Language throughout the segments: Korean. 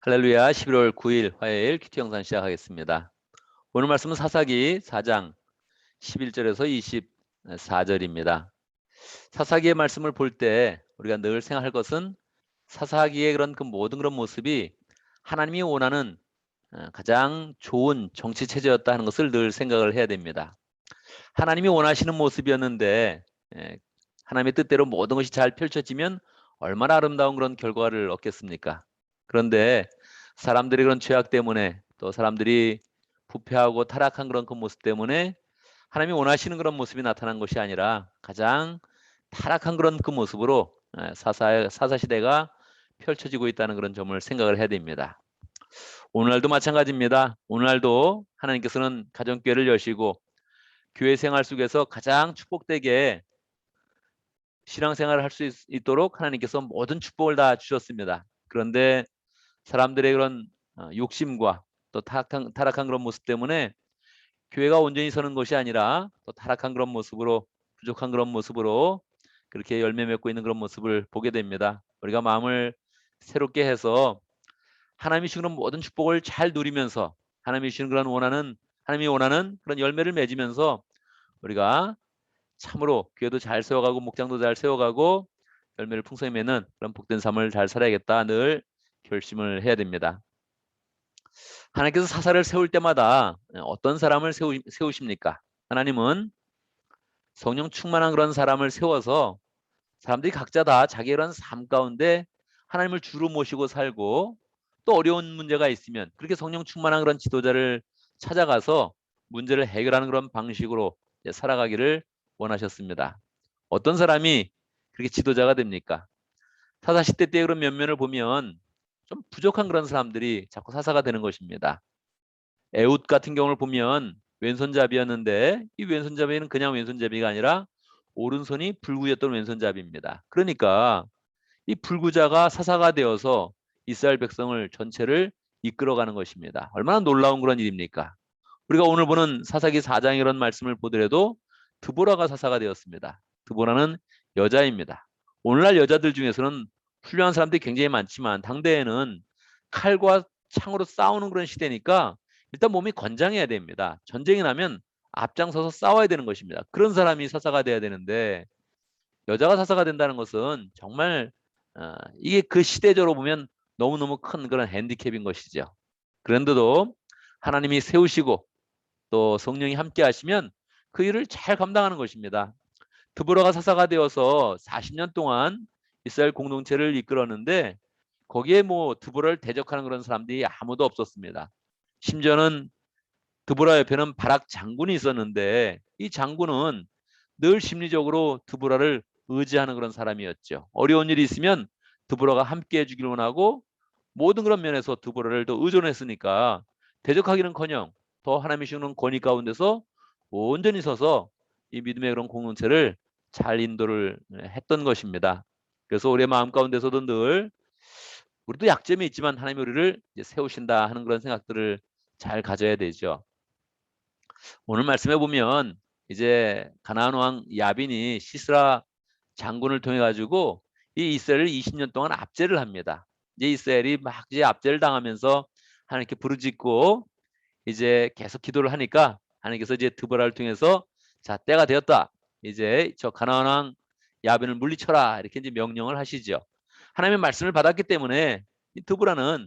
할렐루야. 11월 9일 화요일 큐티 영상 시작하겠습니다. 오늘 말씀은 사사기 4장 11절에서 24절입니다. 사사기의 말씀을 볼 때 우리가 늘 생각할 것은 사사기의 그런 모든 그런 모습이 하나님이 원하는 가장 좋은 정치 체제였다 하는 것을 늘 생각을 해야 됩니다. 하나님이 원하시는 모습이었는데 하나님의 뜻대로 모든 것이 잘 펼쳐지면 얼마나 아름다운 그런 결과를 얻겠습니까? 그런데 사람들이 그런 죄악 때문에 또 사람들이 부패하고 타락한 그런 그 모습 때문에 하나님이 원하시는 그런 모습이 나타난 것이 아니라 가장 타락한 그런 그 모습으로 사사시대가 펼쳐지고 있다는 그런 점을 생각을 해야 됩니다. 오늘날도 마찬가지입니다. 오늘날도 하나님께서는 가정교회를 여시고 교회 생활 속에서 가장 축복되게 신앙생활을 할 수 있도록 하나님께서 모든 축복을 다 주셨습니다. 그런데 사람들의 그런 욕심과 또 타락한 그런 모습 때문에 교회가 온전히 서는 것이 아니라 또 타락한 그런 모습으로 부족한 그런 모습으로 그렇게 열매 맺고 있는 그런 모습을 보게 됩니다. 우리가 마음을 새롭게 해서 하나님이 주시는 모든 축복을 잘 누리면서 하나님이 주시는 하나님이 원하는 그런 열매를 맺으면서 우리가 참으로 교회도 잘 세워가고 목장도 잘 세워가고 열매를 풍성히 맺는 그런 복된 삶을 잘 살아야겠다 늘 결심을 해야 됩니다. 하나님께서 사사를 세울 때마다 어떤 사람을 세우십니까? 하나님은 성령 충만한 그런 사람을 세워서 사람들이 각자 다 자기의 그런 삶 가운데 하나님을 주로 모시고 살고 또 어려운 문제가 있으면 그렇게 성령 충만한 그런 지도자를 찾아가서 문제를 해결하는 그런 방식으로 살아가기를 원하셨습니다. 어떤 사람이 그렇게 지도자가 됩니까? 사사시대 때 그런 면면을 보면 좀 부족한 그런 사람들이 자꾸 사사가 되는 것입니다. 에웃 같은 경우를 보면 왼손잡이였는데 이 왼손잡이는 그냥 왼손잡이가 아니라 오른손이 불구였던 왼손잡이입니다. 그러니까 이 불구자가 사사가 되어서 이스라엘 백성을 전체를 이끌어가는 것입니다. 얼마나 놀라운 그런 일입니까? 우리가 오늘 보는 사사기 4장 이런 말씀을 보더라도 드보라가 사사가 되었습니다. 드보라는 여자입니다. 오늘날 여자들 중에서는 훌륭한 사람들이 굉장히 많지만 당대에는 칼과 창으로 싸우는 그런 시대니까 일단 몸이 건장해야 됩니다. 전쟁이 나면 앞장서서 싸워야 되는 것입니다. 그런 사람이 사사가 돼야 되는데 여자가 사사가 된다는 것은 정말 이게 그 시대적으로 보면 너무너무 큰 그런 핸디캡인 것이죠. 그런데도 하나님이 세우시고 또 성령이 함께 하시면 그 일을 잘 감당하는 것입니다. 드보라가 사사가 되어서 40년 동안 이스라엘 공동체를 이끌었는데 거기에 드보라를 대적하는 그런 사람들이 아무도 없었습니다. 심지어는 드보라 옆에는 바락 장군이 있었는데 이 장군은 늘 심리적으로 드보라를 의지하는 그런 사람이었죠. 어려운 일이 있으면 드보라가 함께 해주기를 원하고 모든 그런 면에서 드보라를 더 의존했으니까 대적하기는커녕 더 하나님이 주는 권위 가운데서 온전히 서서 이 믿음의 그런 공동체를 잘 인도를 했던 것입니다. 그래서 우리의 마음 가운데서도 늘 우리도 약점이 있지만 하나님이 우리를 세우신다 하는 그런 생각들을 잘 가져야 되죠. 오늘 말씀해 보면 이제 가나안 왕 야빈이 시스라 장군을 통해 가지고 이 이스라엘을 20년 동안 압제를 합니다. 이제 이스라엘이 막 이제 압제를 당하면서 하나님께 부르짖고 이제 계속 기도를 하니까 하나님께서 이제 드보라를 통해서 자, 때가 되었다. 이제 저 가나안 왕 야빈을 물리쳐라. 이렇게 이제 명령을 하시죠. 하나님의 말씀을 받았기 때문에 이 드보라는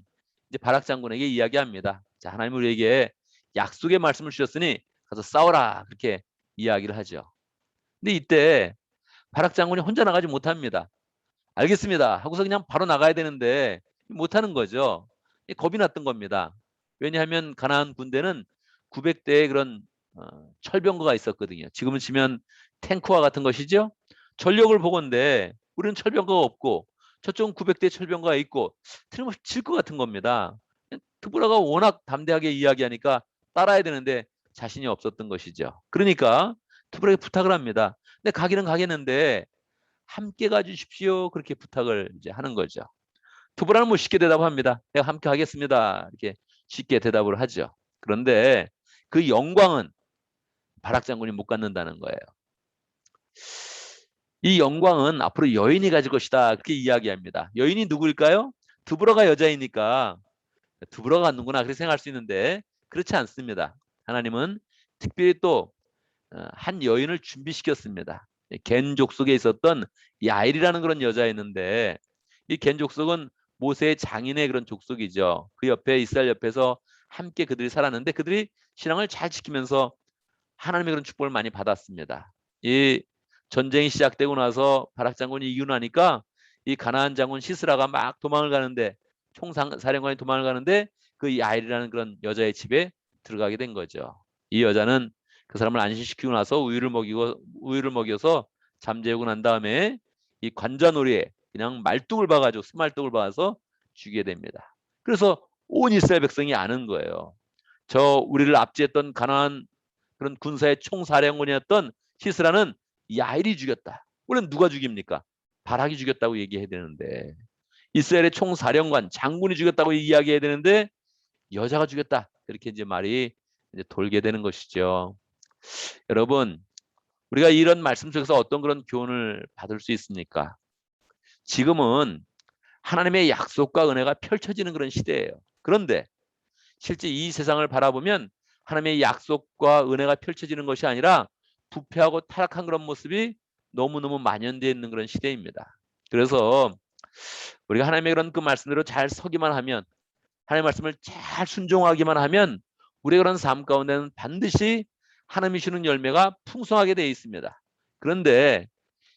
이제 바락 장군에게 이야기합니다. 자, 하나님 우리에게 약속의 말씀을 주셨으니 가서 싸워라. 그렇게 이야기를 하죠. 근데 이때 바락 장군이 혼자 나가지 못합니다. 알겠습니다 하고서 그냥 바로 나가야 되는데 못하는 거죠. 겁이 났던 겁니다. 왜냐하면 가나안 군대는 900대의 그런 철병거가 있었거든요. 지금은 치면 탱크와 같은 것이죠. 전력을 보건데 우리는 철병거가 없고 저쪽은 900대 철병거가 있고 틀림없이 질 것 같은 겁니다. 드보라가 워낙 담대하게 이야기하니까 따라야 되는데 자신이 없었던 것이죠. 그러니까 드보라에게 부탁을 합니다. 근데 가기는 가겠는데 함께 가주십시오. 그렇게 부탁을 이제 하는 거죠. 드보라는 쉽게 대답합니다. 내가 함께 하겠습니다. 이렇게 쉽게 대답을 하죠. 그런데 그 영광은 바락 장군이 못 갖는다는 거예요. 이 영광은 앞으로 여인이 가질 것이다. 그렇게 이야기합니다. 여인이 누구일까요? 드보라가 여자이니까 두부러 갔는구나 그렇게 생각할 수 있는데 그렇지 않습니다. 하나님은 특별히 또 한 여인을 준비시켰습니다. 겐 족속에 있었던 야일이라는 그런 여자였는데 이 겐 족속은 모세의 장인의 그런 족속이죠. 그 옆에 이스라엘 옆에서 함께 그들이 살았는데 그들이 신앙을 잘 지키면서 하나님의 그런 축복을 많이 받았습니다. 이 전쟁이 시작되고 나서 바락 장군이 이기고 나니까 이 가나안 장군 시스라가 막 도망을 가는데 총사령관이 도망을 가는데 그 야일이라는 그런 여자의 집에 들어가게 된 거죠. 이 여자는 그 사람을 안심시키고 나서 우유를 먹여서 잠재우고 난 다음에 이 관자놀이에 그냥 말뚝을 박아줘 스말뚝을 박아서 죽이게 됩니다. 그래서 온 이스라엘 백성이 아는 거예요. 저 우리를 압제했던 가나안 그런 군사의 총사령관이었던 시스라는 야일이 죽였다. 원래 누가 죽입니까? 바락이 죽였다고 얘기해야 되는데 이스라엘의 총사령관 장군이 죽였다고 이야기해야 되는데 여자가 죽였다. 이렇게 이제 말이 이제 돌게 되는 것이죠. 여러분, 우리가 이런 말씀 속에서 어떤 그런 교훈을 받을 수 있습니까? 지금은 하나님의 약속과 은혜가 펼쳐지는 그런 시대예요. 그런데 실제 이 세상을 바라보면 하나님의 약속과 은혜가 펼쳐지는 것이 아니라 부패하고 타락한 그런 모습이 너무너무 만연되어 있는 그런 시대입니다. 그래서 우리가 하나님의 그런 그 말씀대로 잘 서기만 하면 하나님의 말씀을 잘 순종하기만 하면 우리의 그런 삶 가운데는 반드시 하나님이 주는 열매가 풍성하게 되어 있습니다. 그런데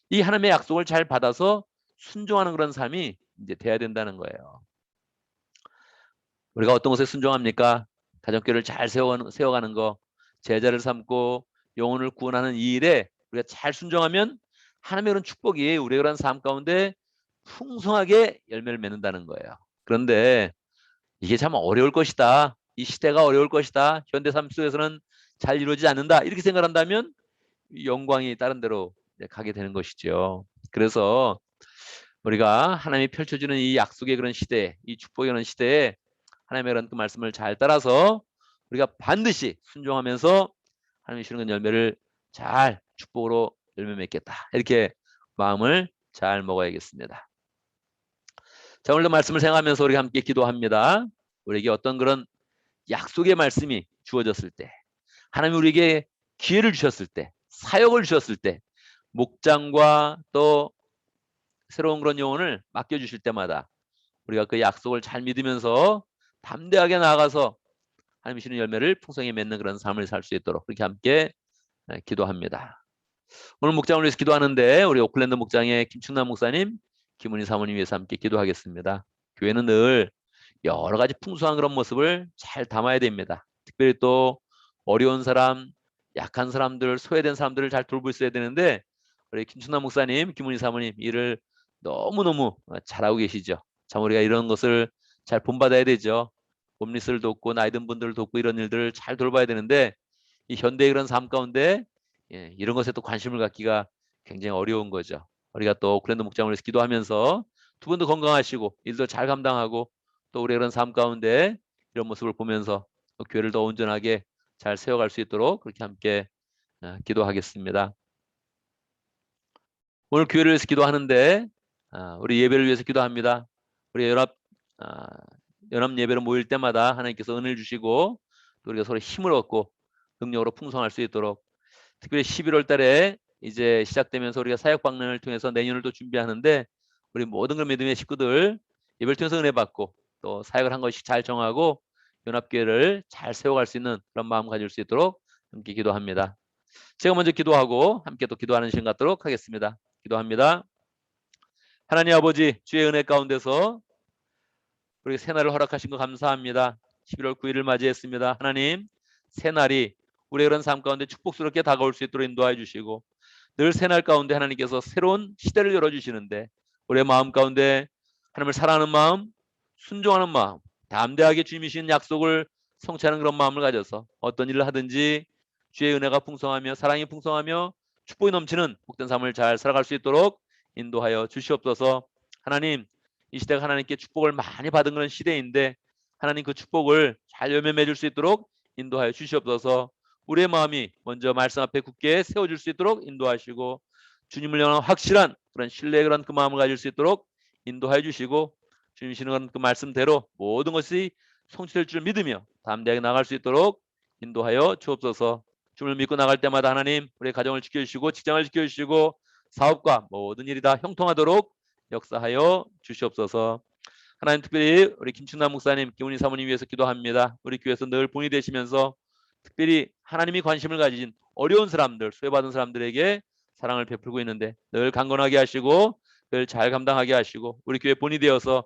이 하나님의 약속을 잘 받아서 순종하는 그런 삶이 이제 돼야 된다는 거예요. 우리가 어떤 것에 순종합니까? 가정교회를 잘 세워가는 거, 제자를 삼고 영혼을 구원하는 이 일에 우리가 잘 순종하면 하나님의 그런 축복이 우리의 그런 삶 가운데 풍성하게 열매를 맺는다는 거예요. 그런데 이게 참 어려울 것이다. 이 시대가 어려울 것이다. 현대 삶 속에서는 잘 이루어지지 않는다. 이렇게 생각한다면 영광이 다른 데로 가게 되는 것이죠. 그래서 우리가 하나님이 펼쳐주는 이 약속의 그런 시대, 이 축복의 그런 시대에 하나님의 그런 그 말씀을 잘 따라서 우리가 반드시 순종하면서 하나님이 주는 열매를 잘 축복으로 열매 맺겠다. 이렇게 마음을 잘 먹어야겠습니다. 자, 오늘도 말씀을 생각하면서 우리가 함께 기도합니다. 우리에게 어떤 그런 약속의 말씀이 주어졌을 때, 하나님이 우리에게 기회를 주셨을 때, 사역을 주셨을 때, 목장과 또 새로운 그런 영혼을 맡겨주실 때마다 우리가 그 약속을 잘 믿으면서 담대하게 나아가서 하나님이 주는 열매를 풍성히 맺는 그런 삶을 살 수 있도록 그렇게 함께 기도합니다. 오늘 목장을 위해서 기도하는데 우리 오클랜드 목장의 김충남 목사님, 김은희 사모님 위해서 함께 기도하겠습니다. 교회는 늘 여러 가지 풍성한 그런 모습을 잘 담아야 됩니다. 특별히 또 어려운 사람, 약한 사람들, 소외된 사람들을 잘 돌보고 있어야 되는데 우리 김충남 목사님, 김은희 사모님 일을 너무너무 잘하고 계시죠. 참 우리가 이런 것을 잘 본받아야 되죠. 홈리스를 돕고 나이 든 분들을 돕고 이런 일들을 잘 돌봐야 되는데 이 현대의 그런 삶 가운데 이런 것에 또 관심을 갖기가 굉장히 어려운 거죠. 우리가 또 오클랜드 목장을 위해서 기도하면서 두 분도 건강하시고 일도 잘 감당하고 또 우리의 그런 삶 가운데 이런 모습을 보면서 또 교회를 더 온전하게 잘 세워갈 수 있도록 그렇게 함께 기도하겠습니다. 오늘 교회를 위해서 기도하는데 우리 예배를 위해서 기도합니다. 우리 연합 예배로 모일 때마다 하나님께서 은혜를 주시고 또 우리가 서로 힘을 얻고 능력으로 풍성할 수 있도록 특별히 11월 달에 이제 시작되면서 우리가 사역 방문을 통해서 내년을 또 준비하는데 우리 모든 그 믿음의 식구들 예배를 통해서 은혜 받고 또 사역을 한 것씩 잘 정하고 연합교회를 잘 세워갈 수 있는 그런 마음 가질 수 있도록 함께 기도합니다. 제가 먼저 기도하고 함께 또 기도하는 시간 갖도록 하겠습니다. 기도합니다. 하나님 아버지 주의 은혜 가운데서 우리 새날을 허락하신 거 감사합니다. 11월 9일을 맞이했습니다. 하나님 새날이 우리의 그런 삶 가운데 축복스럽게 다가올 수 있도록 인도하여 주시고 늘 새날 가운데 하나님께서 새로운 시대를 열어주시는데 우리의 마음 가운데 하나님을 사랑하는 마음, 순종하는 마음, 담대하게 주님이 주신 약속을 성취하는 그런 마음을 가져서 어떤 일을 하든지 주의 은혜가 풍성하며 사랑이 풍성하며 축복이 넘치는 복된 삶을 잘 살아갈 수 있도록 인도하여 주시옵소서. 하나님 이 시대가 하나님께 축복을 많이 받은 그런 시대인데 하나님 그 축복을 잘 열매 맺을 수 있도록 인도하여 주시옵소서. 우리의 마음이 먼저 말씀 앞에 굳게 세워질 수 있도록 인도하시고 주님을 향한 확실한 그런 신뢰의 그런 그 마음을 가질 수 있도록 인도하여 주시고 주님 주시는 그 말씀대로 모든 것이 성취될 줄 믿으며 담대하게 나갈 수 있도록 인도하여 주옵소서. 주를 믿고 나갈 때마다 하나님 우리의 가정을 지켜주시고 직장을 지켜주시고 사업과 모든 일이 다 형통하도록 역사하여 주시옵소서. 하나님 특별히 우리 김춘남 목사님, 김은희 사모님 위해서 기도합니다. 우리 교회에서 늘 본이 되시면서 특별히 하나님이 관심을 가진 어려운 사람들, 수혜받은 사람들에게 사랑을 베풀고 있는데 늘 강건하게 하시고 늘 잘 감당하게 하시고 우리 교회 본이 되어서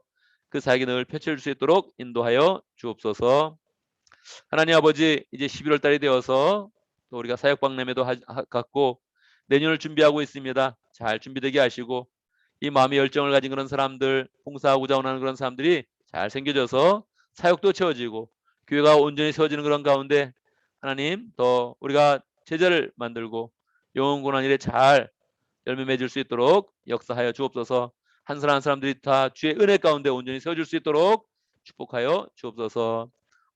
그 사역이 늘 펼쳐질 수 있도록 인도하여 주옵소서. 하나님 아버지, 이제 11월 달이 되어서 또 우리가 사역 박람회도 갖고 내년을 준비하고 있습니다. 잘 준비되게 하시고 이 마음의 열정을 가진 그런 사람들, 봉사하고자 원하는 그런 사람들이 잘 생겨져서 사역도 채워지고 교회가 온전히 세워지는 그런 가운데 하나님 더 우리가 제자를 만들고 영원군한 일에 잘 열매 맺을 수 있도록 역사하여 주옵소서. 한 사람 한 사람들이 다 주의 은혜 가운데 온전히 세워질 수 있도록 축복하여 주옵소서.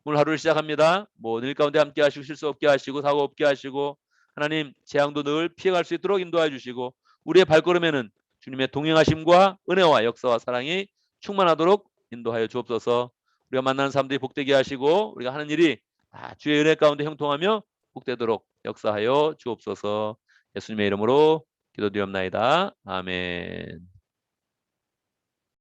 오늘 하루를 시작합니다. 모든 일 가운데 함께 하시고 실수 없게 하시고 사고 없게 하시고 하나님 재앙도 늘 피해갈 수 있도록 인도해 주시고 우리의 발걸음에는 주님의 동행하심과 은혜와 역사와 사랑이 충만하도록 인도하여 주옵소서. 우리가 만나는 사람들이 복되게 하시고 우리가 하는 일이 다 주의 은혜 가운데 형통하며 복되도록 역사하여 주옵소서. 예수님의 이름으로 기도드리옵나이다. 아멘.